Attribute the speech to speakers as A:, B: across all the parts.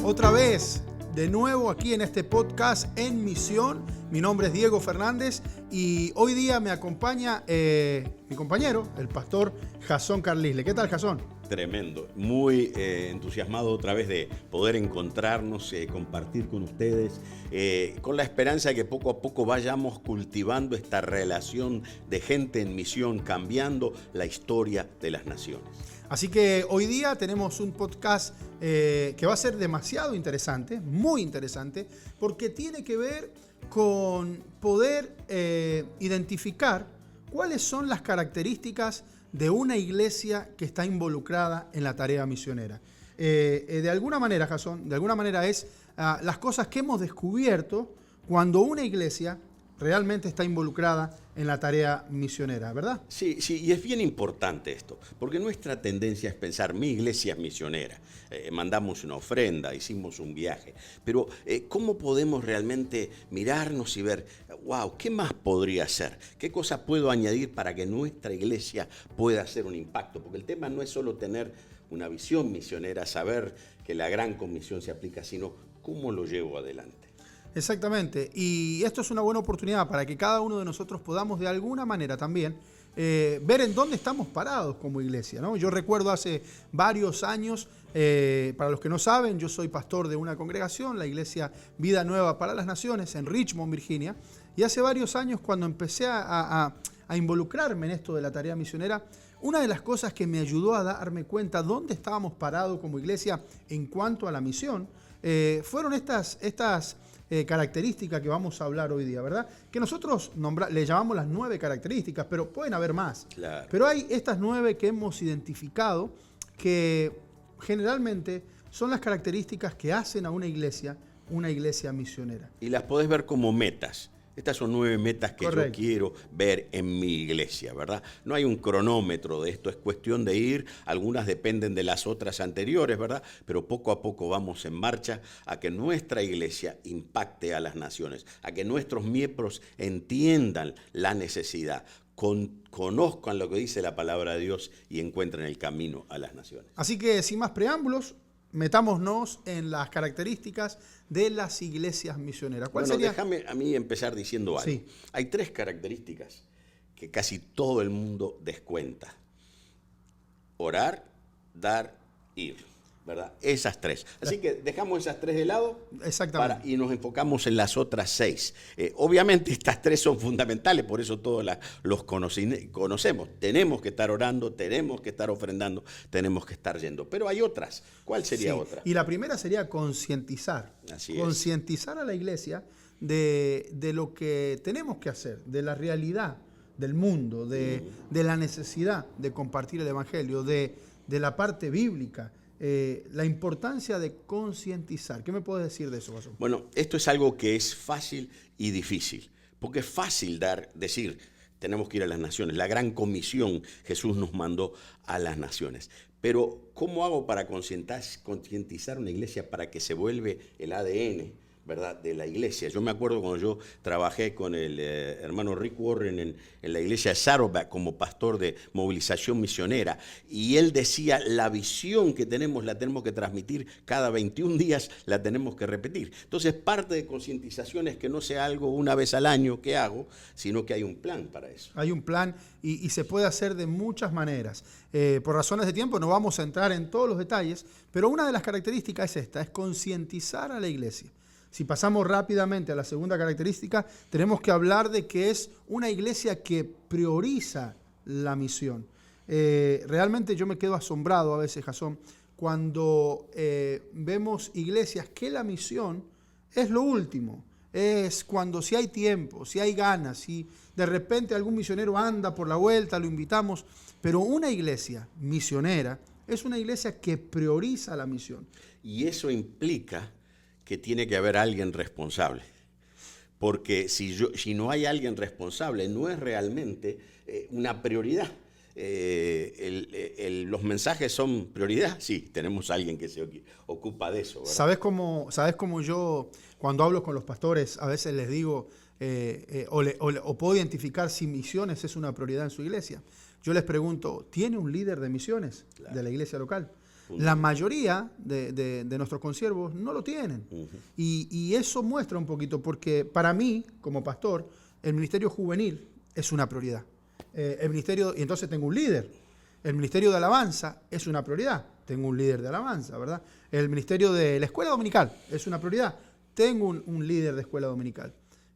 A: Otra vez, de nuevo aquí en este podcast En Misión. Mi nombre es Diego Fernández y hoy día me acompaña mi compañero, el pastor Jasón Carlisle. ¿Qué tal, Jasón?
B: Tremendo, muy entusiasmado otra vez de poder encontrarnos, compartir con ustedes, con la esperanza de que poco a poco vayamos cultivando esta relación de gente en misión, cambiando la historia de las naciones.
A: Así que hoy día tenemos un podcast que va a ser demasiado interesante, muy interesante, porque tiene que ver con poder identificar cuáles son las características de una iglesia que está involucrada en la tarea misionera. De alguna manera, Jasón, es las cosas que hemos descubierto cuando una iglesia realmente está involucrada en la tarea misionera, ¿verdad?
B: Sí, y es bien importante esto, porque nuestra tendencia es pensar, mi iglesia es misionera, mandamos una ofrenda, hicimos un viaje, pero ¿cómo podemos realmente mirarnos y ver, wow, qué más podría hacer? ¿Qué cosa puedo añadir para que nuestra iglesia pueda hacer un impacto? Porque el tema no es solo tener una visión misionera, saber que la gran comisión se aplica, sino cómo lo llevo adelante.
A: Exactamente, y esto es una buena oportunidad para que cada uno de nosotros podamos de alguna manera también ver en dónde estamos parados como iglesia, ¿no? Yo recuerdo hace varios años, para los que no saben, yo soy pastor de una congregación, la iglesia Vida Nueva para las Naciones en Richmond, Virginia, y hace varios años cuando empecé a involucrarme en esto de la tarea misionera, una de las cosas que me ayudó a darme cuenta dónde estábamos parados como iglesia en cuanto a la misión, fueron estas características que vamos a hablar hoy día, ¿verdad? Que nosotros le llamamos las 9 características, pero pueden haber más.
B: Claro.
A: Pero hay estas 9 que hemos identificado que generalmente son las características que hacen a una iglesia misionera.
B: Y las podés ver como metas. Estas son 9 metas que
A: Correcto.
B: yo quiero ver en mi iglesia, ¿verdad? No hay un cronómetro de esto, es cuestión de ir. Algunas dependen de las otras anteriores, ¿verdad? Pero poco a poco vamos en marcha a que nuestra iglesia impacte a las naciones, a que nuestros miembros entiendan la necesidad, conozcan lo que dice la palabra de Dios y encuentren el camino a las naciones.
A: Así que, sin más preámbulos, metámonos en las características de las iglesias misioneras. ¿Cuál sería?
B: Déjame a mí empezar diciendo algo.
A: Sí.
B: Hay 3 características que casi todo el mundo descuenta. Orar, dar, ir, ¿verdad? Esas 3. Así que dejamos esas 3 de lado.
A: Exactamente.
B: Y nos enfocamos en las otras 6. Obviamente estas 3 son fundamentales, por eso todos los conocemos. Tenemos que estar orando, tenemos que estar ofrendando, tenemos que estar yendo. Pero hay otras. ¿Cuál sería otra?
A: Y la primera sería concientizar.
B: Así es.
A: Concientizar a la iglesia de lo que tenemos que hacer, de la realidad del mundo, de la necesidad de compartir el evangelio, de la parte bíblica. La importancia de concientizar. ¿Qué me puedes decir de eso, Vasón?
B: Bueno, esto es algo que es fácil y difícil, porque es fácil decir, tenemos que ir a las naciones. La gran comisión Jesús nos mandó a las naciones. Pero, ¿cómo hago para concientizar una iglesia para que se vuelve el ADN, ¿verdad?, de la iglesia? Yo me acuerdo cuando yo trabajé con el hermano Rick Warren en la iglesia de Saddleback como pastor de movilización misionera, y él decía, la visión que tenemos la tenemos que transmitir cada 21 días, la tenemos que repetir. Entonces, parte de concientización es que no sea algo una vez al año que hago, sino que hay un plan para eso.
A: Hay un plan y se puede hacer de muchas maneras. Por razones de tiempo no vamos a entrar en todos los detalles, pero una de las características es esta, es concientizar a la iglesia. Si pasamos rápidamente a la segunda característica, tenemos que hablar de que es una iglesia que prioriza la misión. Realmente yo me quedo asombrado a veces, Jasón, cuando vemos iglesias que la misión es lo último. Es cuando si hay tiempo, si hay ganas, si de repente algún misionero anda por la vuelta, lo invitamos. Pero una iglesia misionera es una iglesia que prioriza la misión.
B: Y eso implica que tiene que haber alguien responsable. Porque si no hay alguien responsable, no es realmente una prioridad. Los mensajes son prioridad. Sí, tenemos a alguien que se ocupa de eso, ¿verdad?
A: ¿Sabes cómo yo, cuando hablo con los pastores, a veces les digo, o puedo identificar si misiones es una prioridad en su iglesia? Yo les pregunto, ¿tiene un líder de misiones de la iglesia local? La mayoría de nuestros consiervos no lo tienen. Y eso muestra un poquito, porque para mí, como pastor, el ministerio juvenil es una prioridad. El ministerio, y entonces tengo un líder. El ministerio de alabanza es una prioridad. Tengo un líder de alabanza, ¿verdad? El ministerio de la escuela dominical es una prioridad. Tengo un líder de escuela dominical.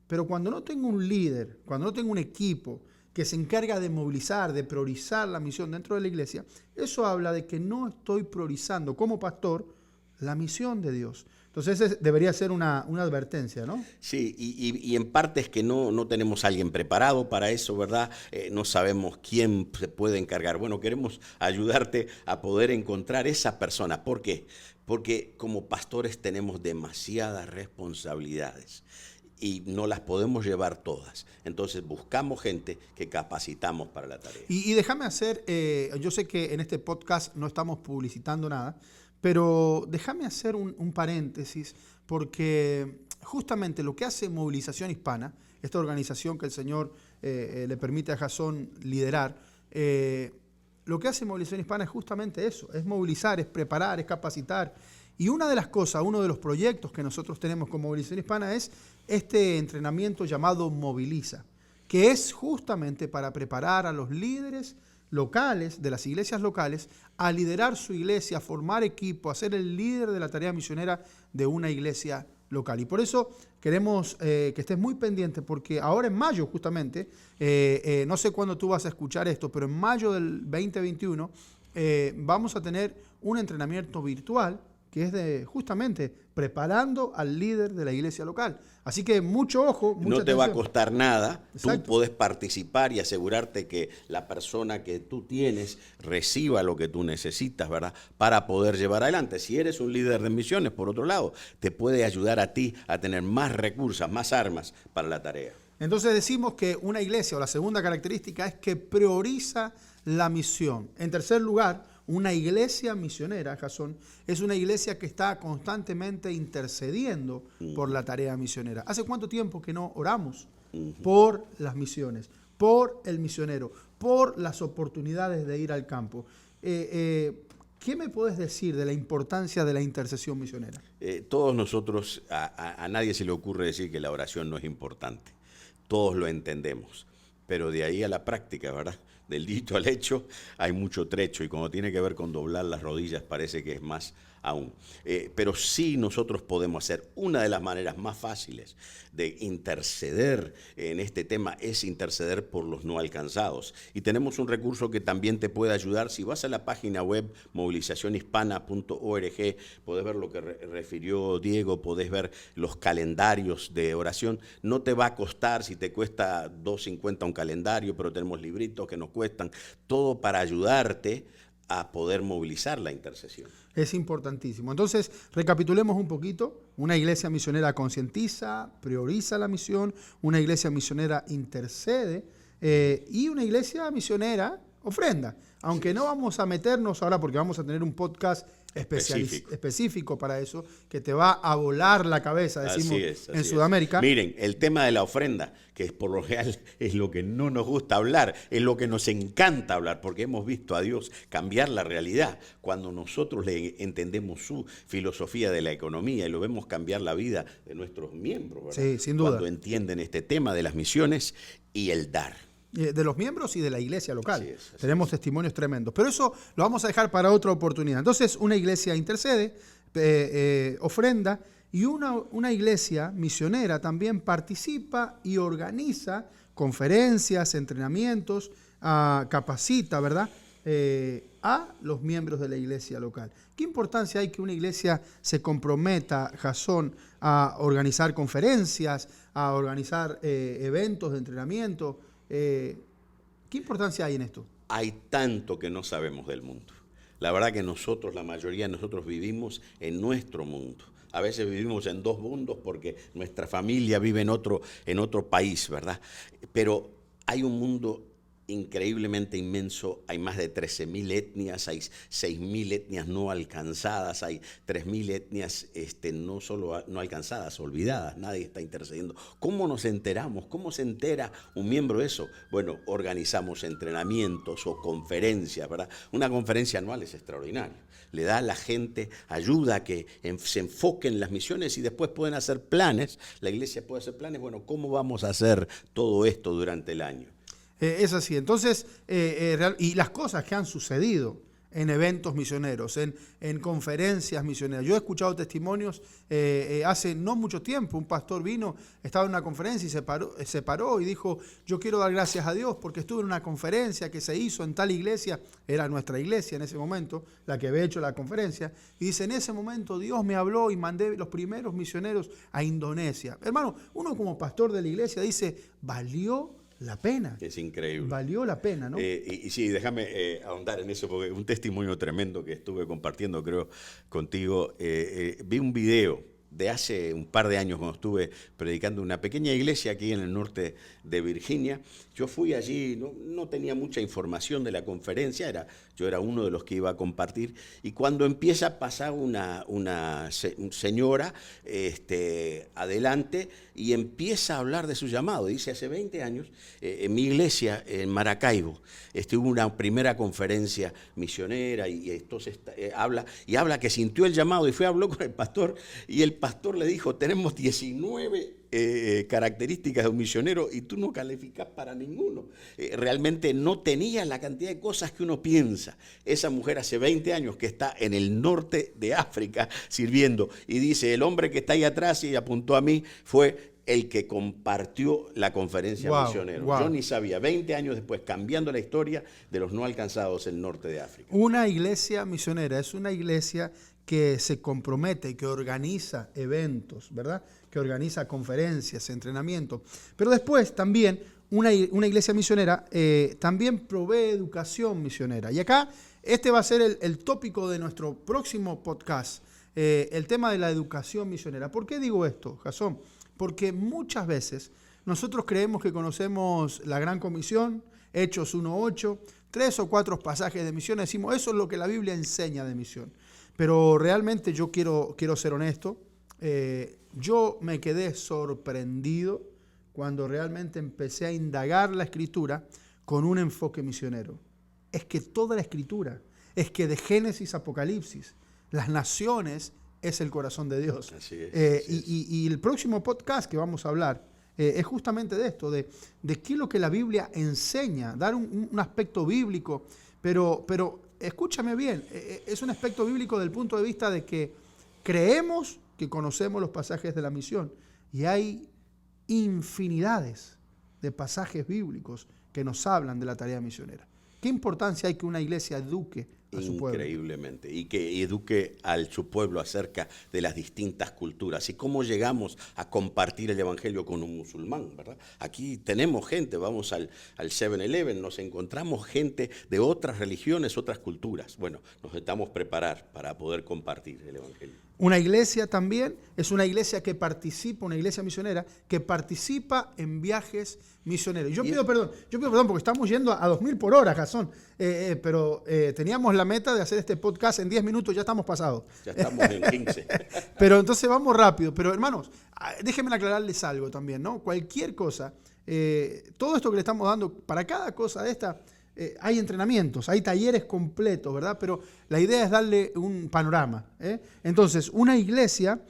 A: Pero cuando no tengo un líder, cuando no tengo un equipo que se encarga de movilizar, de priorizar la misión dentro de la iglesia, eso habla de que no estoy priorizando como pastor la misión de Dios. Entonces ese debería ser una advertencia, ¿no?
B: Sí, y en parte es que no tenemos a alguien preparado para eso, ¿verdad? No sabemos quién se puede encargar. Bueno, queremos ayudarte a poder encontrar esa persona. ¿Por qué? Porque como pastores tenemos demasiadas responsabilidades y no las podemos llevar todas. Entonces buscamos gente que capacitamos para la tarea.
A: Y déjame hacer, yo sé que en este podcast no estamos publicitando nada, pero déjame hacer un paréntesis, porque justamente lo que hace Movilización Hispana, esta organización que el Señor le permite a Jasón liderar, lo que hace Movilización Hispana es justamente eso, es movilizar, es preparar, es capacitar. Y una de las cosas, uno de los proyectos que nosotros tenemos con Movilización Hispana es este entrenamiento llamado Moviliza, que es justamente para preparar a los líderes locales, de las iglesias locales, a liderar su iglesia, a formar equipo, a ser el líder de la tarea misionera de una iglesia local. Y por eso queremos que estés muy pendiente, porque ahora en mayo justamente, no sé cuándo tú vas a escuchar esto, pero en mayo del 2021 vamos a tener un entrenamiento virtual que es de justamente preparando al líder de la iglesia local. Así que mucho ojo, mucha
B: No te va a
A: atención.
B: costar nada.
A: Exacto.
B: Tú podés participar y asegurarte que la persona que tú tienes reciba lo que tú necesitas, ¿verdad? Para poder llevar adelante. Si eres un líder de misiones, por otro lado, te puede ayudar a ti a tener más recursos, más armas para la tarea.
A: Entonces decimos que una iglesia, o la segunda característica, es que prioriza la misión. En tercer lugar, una iglesia misionera, Jasón, es una iglesia que está constantemente intercediendo por la tarea misionera. ¿Hace cuánto tiempo que no oramos por las misiones, por el misionero, por las oportunidades de ir al campo? ¿Qué me puedes decir de la importancia de la intercesión misionera?
B: Todos nosotros, a nadie se le ocurre decir que la oración no es importante. Todos lo entendemos, pero de ahí a la práctica, ¿verdad? Del dicho al hecho hay mucho trecho, y cuando tiene que ver con doblar las rodillas parece que es más aún. Pero sí nosotros podemos hacer. Una de las maneras más fáciles de interceder en este tema es interceder por los no alcanzados. Y tenemos un recurso que también te puede ayudar. Si vas a la página web movilizacionhispana.org, podés ver lo que refirió Diego, podés ver los calendarios de oración. No te va a costar, si te cuesta $2.50 un calendario, pero tenemos libritos que nos cuestan, todo para ayudarte a poder movilizar la intercesión.
A: Es importantísimo. Entonces, recapitulemos un poquito. Una iglesia misionera concientiza, prioriza la misión, una iglesia misionera intercede y una iglesia misionera ofrenda. Aunque sí, no vamos a meternos ahora, porque vamos a tener un podcast específico para eso, que te va a volar la cabeza, decimos así en Sudamérica.
B: Miren, el tema de la ofrenda, que por lo real es lo que no nos gusta hablar, es lo que nos encanta hablar, porque hemos visto a Dios cambiar la realidad. Cuando nosotros le entendemos su filosofía de la economía y lo vemos cambiar la vida de nuestros miembros, ¿verdad?
A: Sí, sin duda.
B: Cuando entienden este tema de las misiones y el dar.
A: De los miembros y de la iglesia local.
B: Así es.
A: Tenemos testimonios tremendos. Pero eso lo vamos a dejar para otra oportunidad. Entonces, una iglesia intercede, ofrenda, y una iglesia misionera también participa y organiza conferencias, entrenamientos, capacita, ¿verdad?, a los miembros de la iglesia local. ¿Qué importancia hay que una iglesia se comprometa, Jasón, a organizar conferencias, a organizar eventos de entrenamiento? ¿Qué importancia hay en esto?
B: Hay tanto que no sabemos del mundo. La verdad que nosotros, la mayoría de nosotros vivimos en nuestro mundo. A veces vivimos en dos mundos porque nuestra familia vive en otro país, ¿verdad? Pero hay un mundo increíblemente inmenso. Hay más de 13.000 etnias, hay 6.000 etnias no alcanzadas, hay 3.000 etnias no solo no alcanzadas, olvidadas, nadie está intercediendo. ¿Cómo nos enteramos? ¿Cómo se entera un miembro de eso? Bueno, organizamos entrenamientos o conferencias, ¿verdad? Una conferencia anual es extraordinaria. Le da a la gente ayuda a que se enfoquen en las misiones y después pueden hacer planes. La iglesia puede hacer planes. Bueno, ¿cómo vamos a hacer todo esto durante el año?
A: Es así. Entonces, y las cosas que han sucedido en eventos misioneros, en conferencias misioneras. Yo he escuchado testimonios hace no mucho tiempo. Un pastor vino, estaba en una conferencia y se paró y dijo: yo quiero dar gracias a Dios porque estuve en una conferencia que se hizo en tal iglesia. Era nuestra iglesia en ese momento, la que había hecho la conferencia. Y dice: en ese momento Dios me habló y mandé los primeros misioneros a Indonesia. Hermano, uno como pastor de la iglesia dice: valió la pena.
B: Es increíble.
A: Valió la pena, ¿no?
B: Y sí, déjame ahondar en eso, porque un testimonio tremendo que estuve compartiendo, creo, contigo. Vi un video de hace un par de años cuando estuve predicando en una pequeña iglesia aquí en el norte de Virginia. Yo fui allí, no tenía mucha información de la conferencia, yo era uno de los que iba a compartir, y cuando empieza a pasar una señora adelante y empieza a hablar de su llamado. Dice: hace 20 años en mi iglesia en Maracaibo hubo una primera conferencia misionera y entonces habla que sintió el llamado y habló con el pastor, y el pastor le dijo: tenemos 19 características de un misionero y tú no calificas para ninguno. Realmente no tenía la cantidad de cosas que uno piensa. Esa mujer hace 20 años que está en el norte de África sirviendo, y dice: el hombre que está ahí atrás y apuntó a mí fue el que compartió la conferencia misionera. Yo ni sabía, 20 años después, cambiando la historia de los no alcanzados en el norte de África.
A: Una iglesia misionera es una iglesia que se compromete, que organiza eventos, ¿verdad? Que organiza conferencias, entrenamientos. Pero después también una iglesia misionera también provee educación misionera. Y acá este va a ser el tópico de nuestro próximo podcast, el tema de la educación misionera. ¿Por qué digo esto, Jasón? Porque muchas veces nosotros creemos que conocemos la Gran Comisión, Hechos 1:8, 3 o 4 pasajes de misión, decimos: eso es lo que la Biblia enseña de misión. Pero realmente yo quiero ser honesto, yo me quedé sorprendido cuando realmente empecé a indagar la Escritura con un enfoque misionero. Es que toda la Escritura, es que de Génesis a Apocalipsis, las naciones es el corazón de Dios.
B: Así es,
A: y el próximo podcast que vamos a hablar es justamente de esto, de qué es lo que la Biblia enseña, dar un aspecto bíblico, pero escúchame bien, es un aspecto bíblico del punto de vista de que creemos que conocemos los pasajes de la misión, y hay infinidades de pasajes bíblicos que nos hablan de la tarea misionera. ¿Qué importancia hay que una iglesia eduque a su pueblo?
B: Increíblemente, y que eduque a su pueblo acerca de las distintas culturas y cómo llegamos a compartir el evangelio con un musulmán, ¿verdad? Aquí tenemos gente, vamos al 7-Eleven, nos encontramos gente de otras religiones, otras culturas. Bueno, nos necesitamos preparar para poder compartir el evangelio.
A: Una iglesia también es una iglesia que participa, una iglesia misionera que participa en viajes misioneros. Yo pido perdón porque estamos yendo a 2000 por hora, Jasón, pero teníamos la meta de hacer este podcast en 10 minutos, ya estamos pasados.
B: Ya estamos en 15.
A: Pero entonces vamos rápido. Pero hermanos, déjenme aclararles algo también, ¿no? Cualquier cosa, todo esto que le estamos dando, para cada cosa de esta, hay entrenamientos, hay talleres completos, ¿verdad? Pero la idea es darle un panorama. Entonces, una iglesia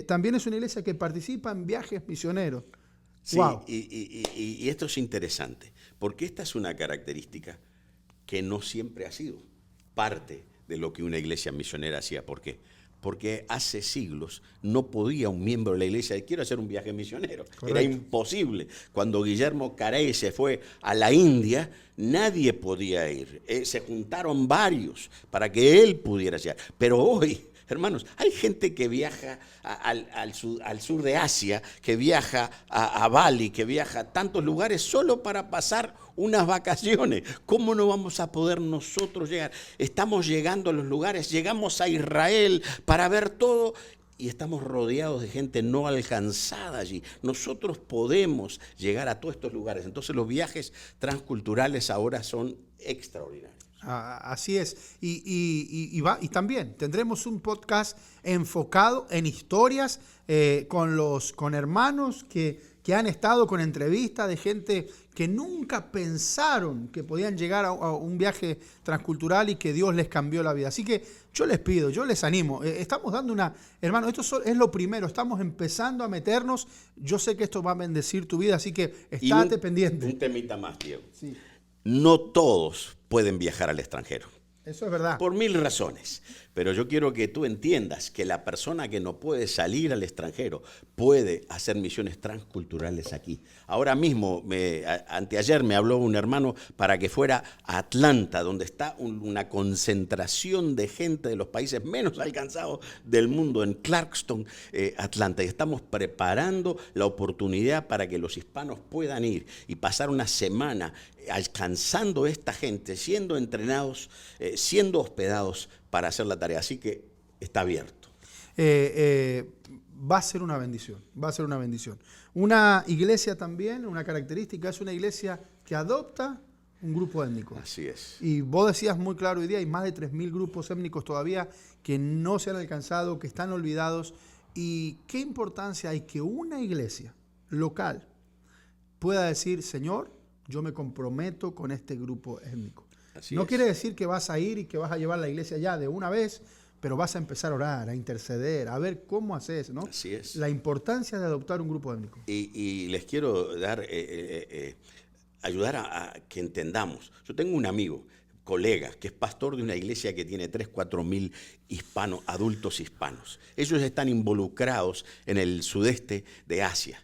A: también es una iglesia que participa en viajes misioneros.
B: Sí, wow. Y esto es interesante, porque esta es una característica que no siempre ha sido parte de lo que una iglesia misionera hacía. ¿Por qué? Porque hace siglos no podía un miembro de la iglesia decir: quiero hacer un viaje misionero. Correcto. Era imposible. Cuando Guillermo Carey se fue a la India, nadie podía ir. Se juntaron varios para que él pudiera llegar. Pero hoy, hermanos, hay gente que viaja al sur de Asia, que viaja a Bali, que viaja a tantos lugares solo para pasar unas vacaciones. ¿Cómo no vamos a poder nosotros llegar? Estamos llegando a los lugares, llegamos a Israel para ver todo, y estamos rodeados de gente no alcanzada allí. Nosotros podemos llegar a todos estos lugares. Entonces los viajes transculturales ahora son extraordinarios.
A: Así es. Y también tendremos un podcast enfocado en historias con hermanos que han estado con entrevistas de gente que nunca pensaron que podían llegar a un viaje transcultural y que Dios les cambió la vida. Así que yo les pido, yo les animo. Estamos dando hermano, esto es lo primero. Estamos empezando a meternos. Yo sé que esto va a bendecir tu vida, así que estate pendiente.
B: Un temita más, Diego.
A: Sí.
B: No todos pueden viajar al extranjero.
A: Eso es verdad.
B: Por 1000 razones. Pero yo quiero que tú entiendas que la persona que no puede salir al extranjero puede hacer misiones transculturales aquí. Ahora mismo, anteayer me habló un hermano para que fuera a Atlanta, donde está una concentración de gente de los países menos alcanzados del mundo, en Clarkston, Atlanta. Y estamos preparando la oportunidad para que los hispanos puedan ir y pasar una semana alcanzando a esta gente, siendo entrenados, siendo hospedados para hacer la tarea. Así que está abierto.
A: Va a ser una bendición, va a ser una bendición. Una iglesia también, una característica, es una iglesia que adopta un grupo étnico.
B: Así es.
A: Y vos decías muy claro hoy día, hay más de 3000 grupos étnicos todavía que no se han alcanzado, que están olvidados. Y qué importancia hay que una iglesia local pueda decir, Señor, yo me comprometo con este grupo étnico. No quiere decir que vas a ir y que vas a llevar la iglesia ya de una vez, pero vas a empezar a orar, a interceder, a ver cómo haces, ¿no?
B: Así es.
A: La importancia de adoptar un grupo étnico.
B: Y les quiero dar, ayudar a que entendamos. Yo tengo un amigo, colega, que es pastor de una iglesia que tiene 3.000 a 4.000 hispanos, adultos hispanos. Ellos están involucrados en el sudeste de Asia,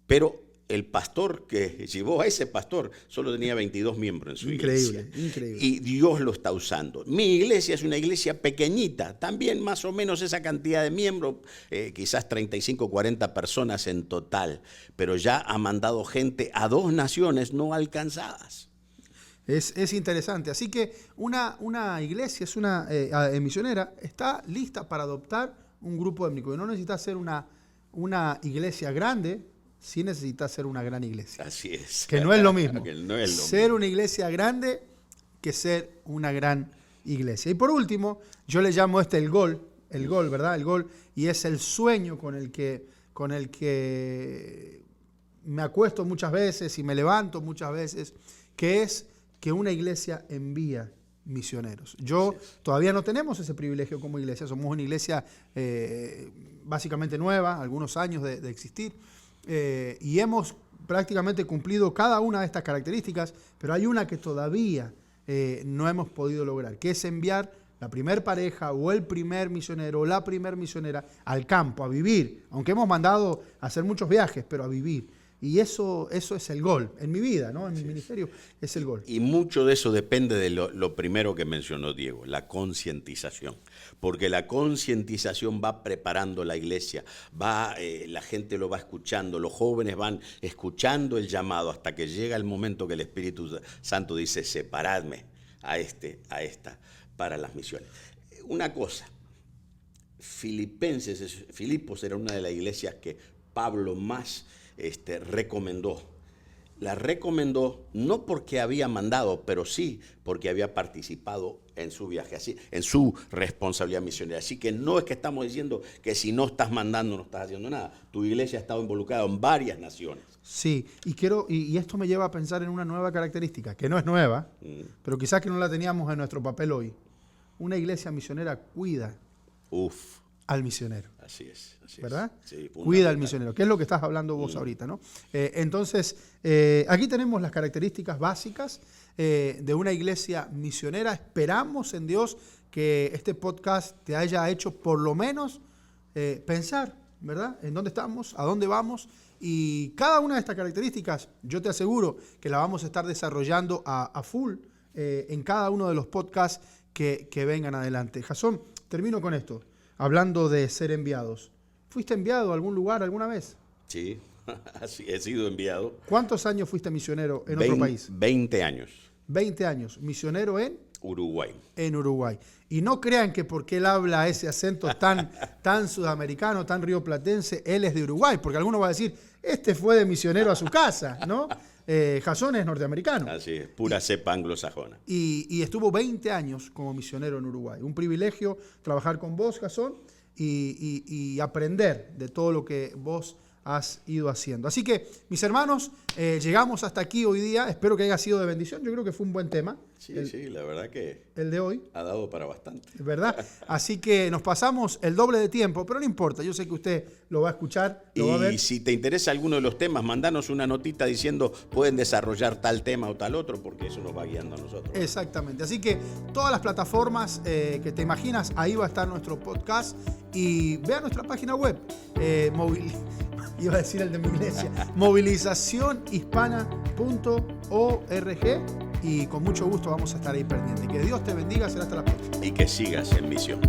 B: pero el pastor que llevó a ese pastor solo tenía 22 miembros en su iglesia.
A: Increíble.
B: Y Dios lo está usando. Mi iglesia es una iglesia pequeñita, también más o menos esa cantidad de miembros, quizás 35 o 40 personas en total, pero ya ha mandado gente a 2 naciones no alcanzadas.
A: Es interesante. Así que una iglesia, es una misionera, está lista para adoptar un grupo étnico. Y no necesita ser una iglesia grande, sí necesita ser una gran iglesia.
B: Así es.
A: Que no es lo mismo.
B: No es lo
A: ser
B: mismo.
A: una iglesia grande que ser una gran iglesia. Y por último, yo le llamo el gol, ¿verdad? El gol, y es el sueño con el que me acuesto muchas veces y me levanto muchas veces, que es que una iglesia envía misioneros. Todavía no tenemos ese privilegio como iglesia, somos una iglesia básicamente nueva, algunos años de existir, y hemos prácticamente cumplido cada una de estas características, pero hay una que todavía no hemos podido lograr, que es enviar la primer pareja o el primer misionero o la primer misionera al campo, a vivir, aunque hemos mandado a hacer muchos viajes, pero a vivir. Y eso es el gol en mi vida, ¿no? En mi ministerio es el gol.
B: Y mucho de eso depende de lo primero que mencionó Diego, la concientización. Porque la concientización va preparando la iglesia, la gente lo va escuchando, los jóvenes van escuchando el llamado hasta que llega el momento que el Espíritu Santo dice, separadme a esta para las misiones. Una cosa, Filipos era una de las iglesias que Pablo más recomendó. La recomendó no porque había mandado, pero sí porque había participado en su viaje, así, en su responsabilidad misionera. Así que no es que estamos diciendo que si no estás mandando no estás haciendo nada. Tu iglesia ha estado involucrada en varias naciones.
A: Sí, y esto me lleva a pensar en una nueva característica, que no es nueva, pero quizás que no la teníamos en nuestro papel hoy. Una iglesia misionera cuida al misionero.
B: Así es.
A: ¿Verdad?
B: Sí,
A: cuida al misionero, que es lo que estás hablando vos ahorita, ¿no? Entonces, aquí tenemos las características básicas de una iglesia misionera. Esperamos en Dios que este podcast te haya hecho por lo menos pensar, ¿verdad? En dónde estamos, a dónde vamos. Y cada una de estas características, yo te aseguro que la vamos a estar desarrollando a full en cada uno de los podcasts que vengan adelante. Jasón, termino con esto. Hablando de ser enviados. ¿Fuiste enviado a algún lugar alguna vez?
B: Sí, así he sido enviado.
A: ¿Cuántos años fuiste misionero en otro país?
B: 20 años.
A: 20 años. ¿Misionero en?
B: Uruguay.
A: En Uruguay. Y no crean que porque él habla ese acento tan sudamericano, tan rioplatense, él es de Uruguay, porque alguno va a decir, este fue de misionero a su casa, ¿no? Jasón es norteamericano.
B: Así es, pura cepa anglosajona.
A: Y estuvo 20 años como misionero en Uruguay. Un privilegio trabajar con vos, Jasón, y aprender de todo lo que vos has ido haciendo. Así que, mis hermanos, llegamos hasta aquí hoy día. Espero que haya sido de bendición. Yo creo que fue un buen tema.
B: Sí, la verdad que
A: el de hoy
B: ha dado para bastante.
A: ¿Verdad? Así que nos pasamos el doble de tiempo, pero no importa. Yo sé que usted lo va a escuchar, lo va a ver.
B: Y si te interesa alguno de los temas, mandanos una notita diciendo pueden desarrollar tal tema o tal otro, porque eso nos va guiando a nosotros.
A: Exactamente. Así que todas las plataformas que te imaginas, ahí va a estar nuestro podcast. Y vea nuestra página web, iba a decir el de mi iglesia, movilizacionhispana.org, y con mucho gusto vamos a estar ahí pendientes. Que Dios te bendiga, será hasta la próxima.
B: Y que sigas en misión.